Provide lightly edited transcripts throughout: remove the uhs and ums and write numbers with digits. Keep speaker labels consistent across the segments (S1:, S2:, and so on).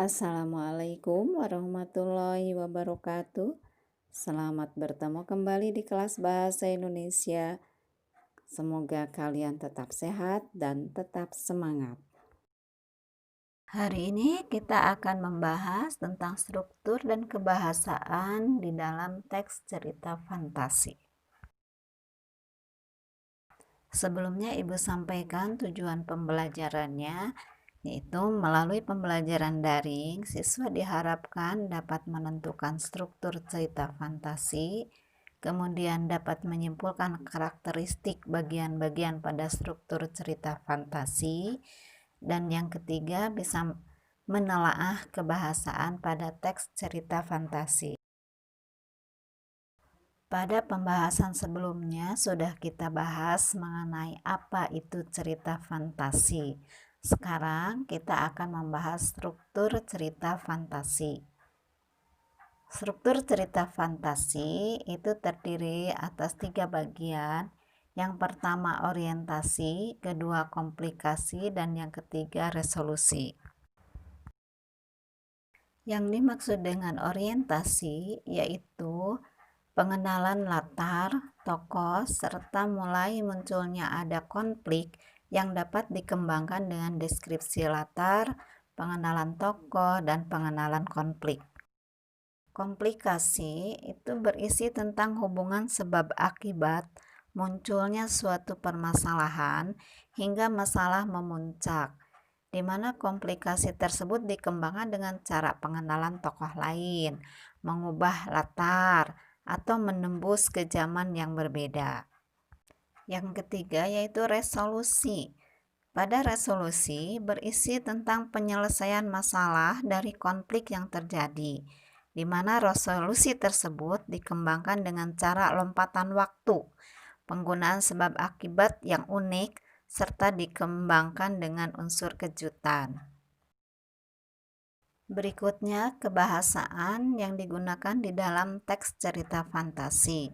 S1: Assalamualaikum warahmatullahi wabarakatuh. Selamat bertemu kembali di kelas Bahasa Indonesia. Semoga kalian tetap sehat dan tetap semangat. Hari ini kita akan membahas tentang struktur dan kebahasaan di dalam teks cerita fantasi. Sebelumnya Ibu sampaikan tujuan pembelajarannya, yaitu melalui pembelajaran daring, siswa diharapkan dapat menentukan struktur cerita fantasi, kemudian dapat menyimpulkan karakteristik bagian-bagian pada struktur cerita fantasi, dan yang ketiga bisa menelaah kebahasaan pada teks cerita fantasi. Pada pembahasan sebelumnya sudah kita bahas mengenai apa itu cerita fantasi. Sekarang kita akan membahas struktur cerita fantasi. Struktur cerita fantasi itu terdiri atas 3 bagian. Yang pertama orientasi, kedua komplikasi, dan yang ketiga resolusi. Yang dimaksud dengan orientasi yaitu pengenalan latar, tokoh, serta mulai munculnya ada konflik yang dapat dikembangkan dengan deskripsi latar, pengenalan tokoh, dan pengenalan konflik. Komplikasi itu berisi tentang hubungan sebab akibat munculnya suatu permasalahan hingga masalah memuncak, di mana komplikasi tersebut dikembangkan dengan cara pengenalan tokoh lain, mengubah latar, atau menembus ke zaman yang berbeda. Yang ketiga yaitu resolusi. Pada resolusi berisi tentang penyelesaian masalah dari konflik yang terjadi, di mana resolusi tersebut dikembangkan dengan cara lompatan waktu, penggunaan sebab akibat yang unik, serta dikembangkan dengan unsur kejutan. Berikutnya kebahasaan yang digunakan di dalam teks cerita fantasi.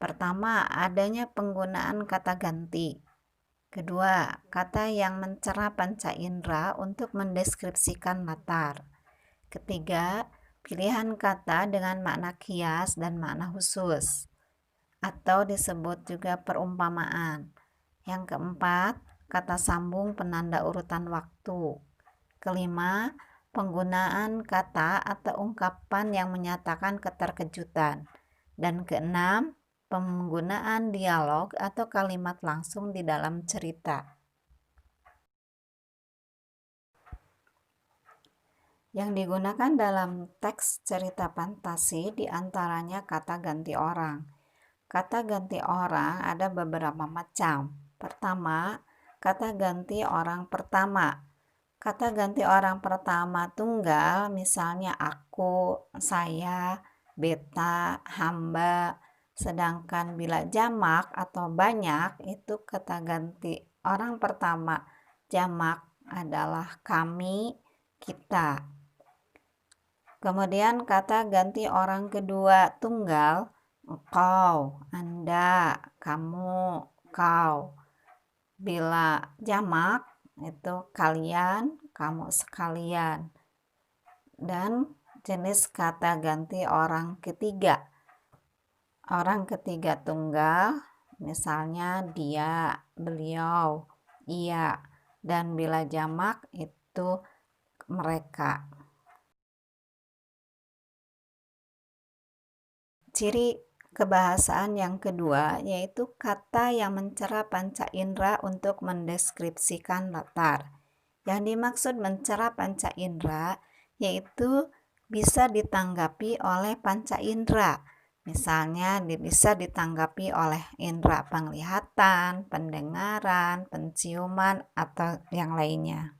S1: Pertama, adanya penggunaan kata ganti. Kedua, kata yang mencera panca indera untuk mendeskripsikan latar. Ketiga, pilihan kata dengan makna kias dan makna khusus, atau disebut juga perumpamaan. Yang keempat, kata sambung penanda urutan waktu. Kelima, penggunaan kata atau ungkapan yang menyatakan keterkejutan. Dan keenam, penggunaan dialog atau kalimat langsung di dalam cerita. Yang digunakan dalam teks cerita fantasi diantaranya kata ganti orang. Kata ganti orang ada beberapa macam. Pertama, kata ganti orang pertama. Kata ganti orang pertama tunggal, misalnya aku, saya, beta, hamba. Sedangkan bila jamak atau banyak, itu kata ganti orang pertama jamak adalah kami, kita. Kemudian kata ganti orang kedua tunggal, engkau, anda, kamu, kau. Bila jamak itu kalian, kamu sekalian. Dan jenis kata ganti orang ketiga. Orang ketiga tunggal, misalnya dia, beliau, ia. Dan bila jamak itu mereka. Ciri kebahasaan yang kedua yaitu kata yang mencera panca indera untuk mendeskripsikan latar. Yang dimaksud mencera panca indera yaitu bisa ditanggapi oleh panca indera. Misalnya bisa ditanggapi oleh indera penglihatan, pendengaran, penciuman, atau yang lainnya.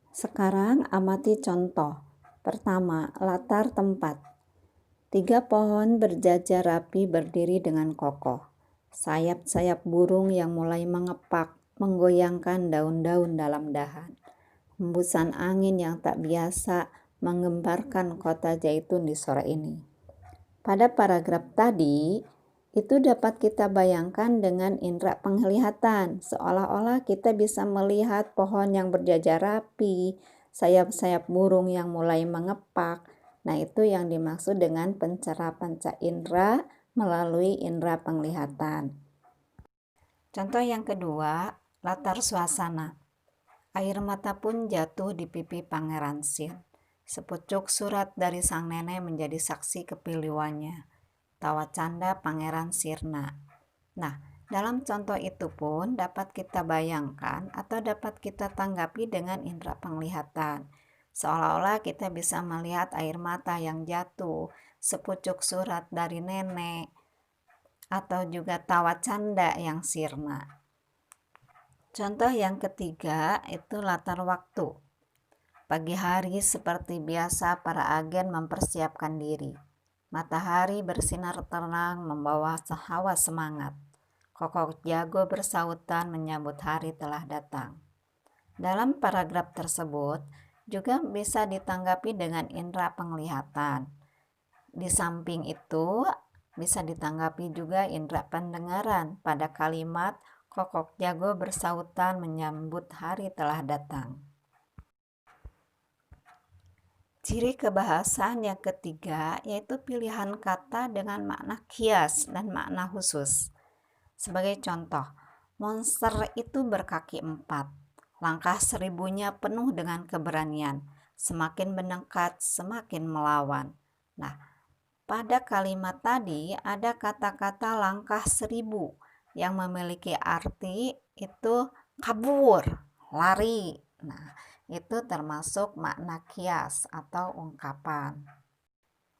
S1: Sekarang amati contoh. Pertama, latar tempat. 3 pohon berjajar rapi berdiri dengan kokoh. Sayap-sayap burung yang mulai mengepak, menggoyangkan daun-daun dalam dahan. Hembusan angin yang tak biasa menggemparkan kota Zaitun di sore ini. Pada paragraf tadi, Itu dapat kita bayangkan dengan indera penglihatan, seolah-olah kita bisa melihat pohon yang berjajar rapi, sayap-sayap burung yang mulai mengepak. Nah, itu yang dimaksud dengan pencera panca indera melalui indera penglihatan. Contoh yang kedua, latar suasana. Air mata pun jatuh di pipi Pangeran Sin. Sepucuk surat dari sang nenek menjadi saksi kepiliwannya. Tawa canda Pangeran Sirna. Nah, dalam contoh itu pun dapat kita bayangkan atau dapat kita tanggapi dengan indera penglihatan. Seolah-olah kita bisa melihat air mata yang jatuh, sepucuk surat dari nenek, atau juga tawa canda yang sirna. Contoh yang ketiga itu latar waktu. Pagi hari seperti biasa para agen mempersiapkan diri. Matahari bersinar terang membawa hawa semangat. Kokok jago bersautan menyambut hari telah datang. Dalam paragraf tersebut juga bisa ditanggapi dengan indera penglihatan. Di samping itu bisa ditanggapi juga indera pendengaran pada kalimat kokok jago bersautan menyambut hari telah datang. Ciri kebahasan yang ketiga yaitu pilihan kata dengan makna kias dan makna khusus. Sebagai contoh, monster itu berkaki 4, langkah seribunya penuh dengan keberanian, semakin mendekat semakin melawan. Nah, pada kalimat tadi ada kata-kata langkah 1000 yang memiliki arti itu kabur, lari. Nah, itu termasuk makna kias atau ungkapan.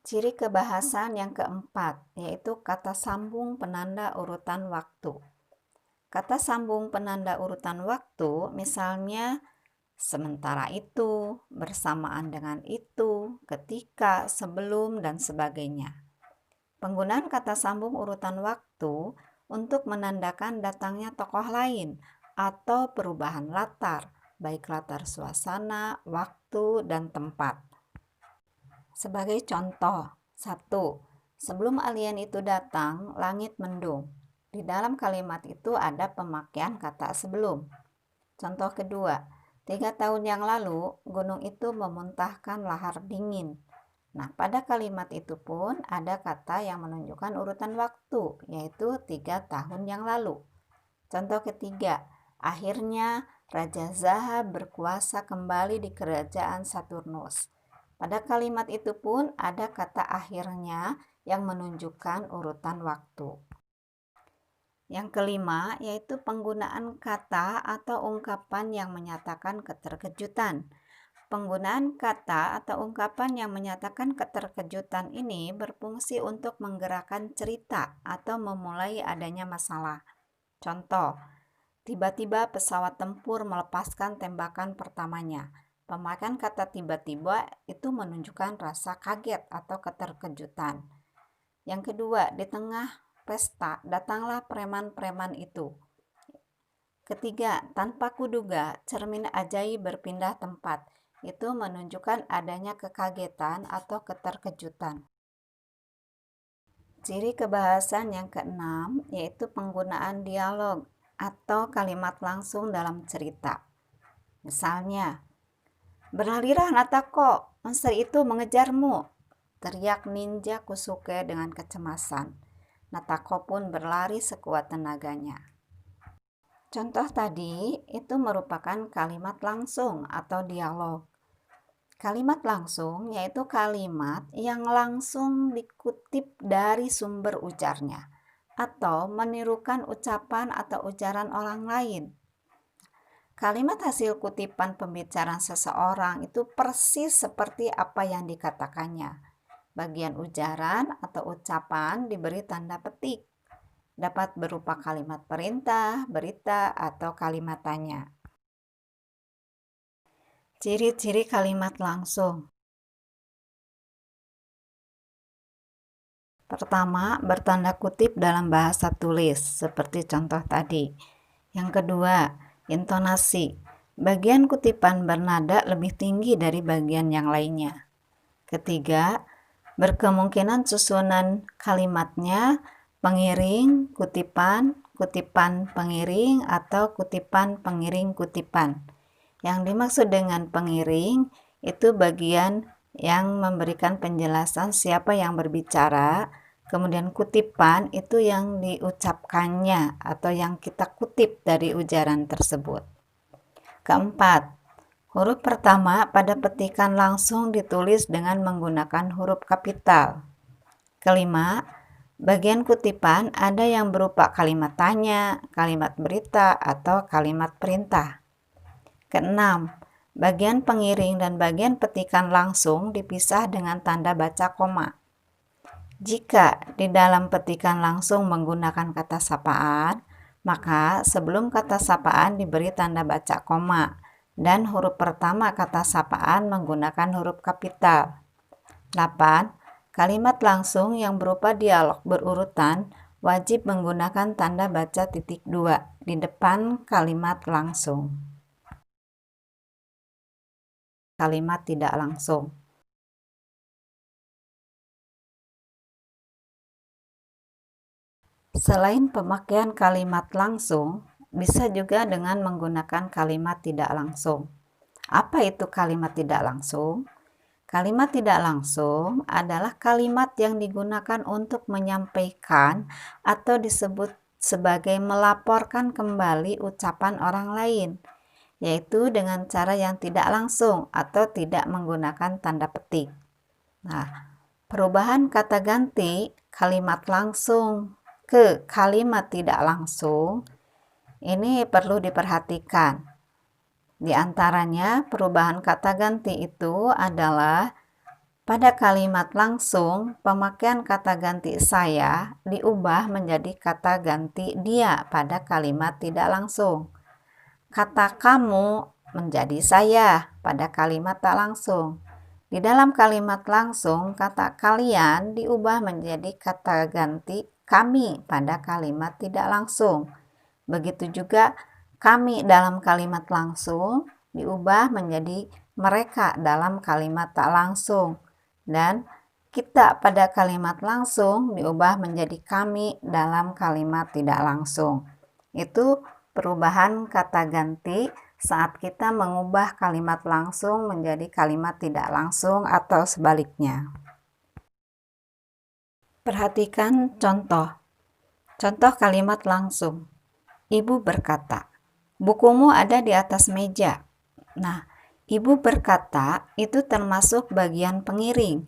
S1: Ciri kebahasan yang keempat yaitu kata sambung penanda urutan waktu. Kata sambung penanda urutan waktu misalnya sementara itu, bersamaan dengan itu, ketika, sebelum, dan sebagainya. Penggunaan kata sambung urutan waktu untuk menandakan datangnya tokoh lain atau perubahan latar, baik latar suasana, waktu, dan tempat. Sebagai contoh, 1. Sebelum alien itu datang, langit mendung. Di dalam kalimat itu ada pemakaian kata sebelum. Contoh kedua, 3 tahun yang lalu, gunung itu memuntahkan lahar dingin. Nah, pada kalimat itu pun ada kata yang menunjukkan urutan waktu, yaitu 3 tahun yang lalu. Contoh ketiga, akhirnya Raja Zaha berkuasa kembali di kerajaan Saturnus. Pada kalimat itu pun ada kata akhirnya yang menunjukkan urutan waktu. Yang kelima yaitu penggunaan kata atau ungkapan yang menyatakan keterkejutan. Penggunaan kata atau ungkapan yang menyatakan keterkejutan ini berfungsi untuk menggerakkan cerita atau memulai adanya masalah. Contoh, tiba-tiba pesawat tempur melepaskan tembakan pertamanya. Pemakaian kata tiba-tiba itu menunjukkan rasa kaget atau keterkejutan. Yang kedua, di tengah pesta datanglah preman-preman itu. Ketiga, tanpa kuduga, cermin ajaib berpindah tempat. Itu menunjukkan adanya kekagetan atau keterkejutan. Ciri kebahasan yang keenam yaitu penggunaan dialog atau kalimat langsung dalam cerita. Misalnya, berlarilah Natako, monster itu mengejarmu, teriak ninja Kusuke dengan kecemasan. Natako pun berlari sekuat tenaganya. Contoh tadi itu merupakan kalimat langsung atau dialog. Kalimat langsung yaitu kalimat yang langsung dikutip dari sumber ujarnya atau menirukan ucapan atau ujaran orang lain. Kalimat hasil kutipan pembicaraan seseorang itu persis seperti apa yang dikatakannya. Bagian ujaran atau ucapan diberi tanda petik. Dapat berupa kalimat perintah, berita, atau kalimat tanya. Ciri-ciri kalimat langsung. Pertama, bertanda kutip dalam bahasa tulis, seperti contoh tadi. Yang kedua, intonasi. Bagian kutipan bernada lebih tinggi dari bagian yang lainnya. Ketiga, berkemungkinan susunan kalimatnya pengiring, kutipan, kutipan pengiring, atau kutipan pengiring kutipan. Yang dimaksud dengan pengiring itu bagian yang memberikan penjelasan siapa yang berbicara, kemudian kutipan itu yang diucapkannya atau yang kita kutip dari ujaran tersebut. Keempat, huruf pertama pada petikan langsung ditulis dengan menggunakan huruf kapital. Kelima, bagian kutipan ada yang berupa kalimat tanya, kalimat berita, atau kalimat perintah. Keenam, bagian pengiring dan bagian petikan langsung dipisah dengan tanda baca koma. Jika di dalam petikan langsung menggunakan kata sapaan, maka sebelum kata sapaan diberi tanda baca koma dan huruf pertama kata sapaan menggunakan huruf kapital. 8. Kalimat langsung yang berupa dialog berurutan wajib menggunakan tanda baca titik 2 di depan kalimat langsung. Kalimat tidak langsung. Selain pemakaian kalimat langsung, bisa juga dengan menggunakan kalimat tidak langsung. Apa itu kalimat tidak langsung? Kalimat tidak langsung adalah kalimat yang digunakan untuk menyampaikan atau disebut sebagai melaporkan kembali ucapan orang lain, yaitu dengan cara yang tidak langsung atau tidak menggunakan tanda petik. Nah, perubahan kata ganti kalimat langsung ke kalimat tidak langsung ini perlu diperhatikan. Di antaranya, perubahan kata ganti itu adalah pada kalimat langsung, pemakaian kata ganti saya diubah menjadi kata ganti dia pada kalimat tidak langsung. Kata kamu menjadi saya pada kalimat tak langsung. Di dalam kalimat langsung, kata kalian diubah menjadi kata ganti kami pada kalimat tidak langsung. Begitu juga kami dalam kalimat langsung diubah menjadi mereka dalam kalimat tak langsung, dan kita pada kalimat langsung diubah menjadi kami dalam kalimat tidak langsung. Itu perubahan kata ganti saat kita mengubah kalimat langsung menjadi kalimat tidak langsung atau sebaliknya. Perhatikan contoh. Contoh kalimat langsung. Ibu berkata, bukumu ada di atas meja. Nah, ibu berkata itu termasuk bagian pengiring.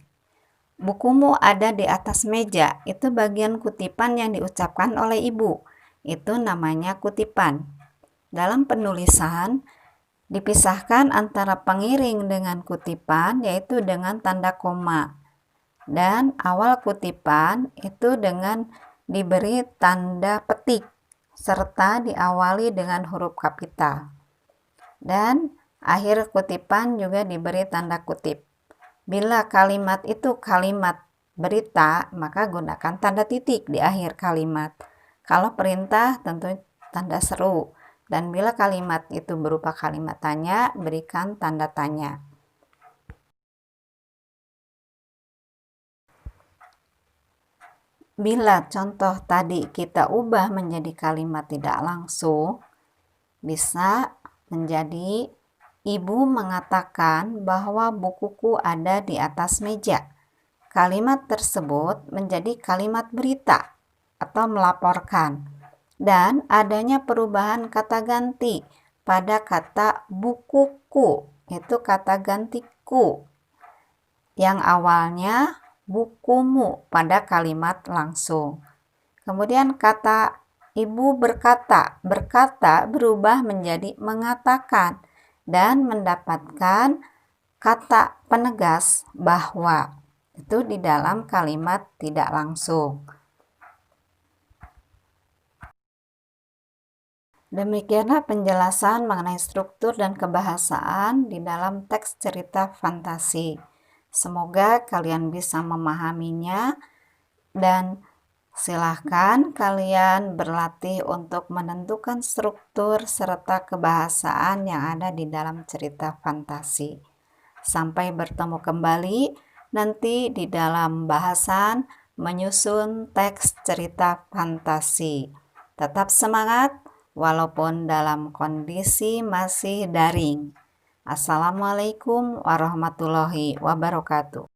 S1: Bukumu ada di atas meja, itu bagian kutipan yang diucapkan oleh ibu. Itu namanya kutipan. Dalam penulisan, dipisahkan antara pengiring dengan kutipan, yaitu dengan tanda koma. Dan awal kutipan itu dengan diberi tanda petik, serta diawali dengan huruf kapital. Dan akhir kutipan juga diberi tanda kutip. Bila kalimat itu kalimat berita, maka gunakan tanda titik di akhir kalimat. Kalau perintah tentu tanda seru. Dan bila kalimat itu berupa kalimat tanya, berikan tanda tanya. Bila contoh tadi kita ubah menjadi kalimat tidak langsung, bisa menjadi ibu mengatakan bahwa bukuku ada di atas meja. Kalimat tersebut menjadi kalimat berita atau melaporkan. Dan adanya perubahan kata ganti pada kata bukuku, itu kata gantiku, yang awalnya bukumu pada kalimat langsung. Kemudian kata ibu berkata, berkata berubah menjadi mengatakan dan mendapatkan kata penegas bahwa, itu di dalam kalimat tidak langsung. Demikianlah penjelasan mengenai struktur dan kebahasaan di dalam teks cerita fantasi. Semoga kalian bisa memahaminya dan silahkan kalian berlatih untuk menentukan struktur serta kebahasaan yang ada di dalam cerita fantasi. Sampai bertemu kembali nanti di dalam bahasan menyusun teks cerita fantasi. Tetap semangat walaupun dalam kondisi masih daring. Assalamualaikum warahmatullahi wabarakatuh.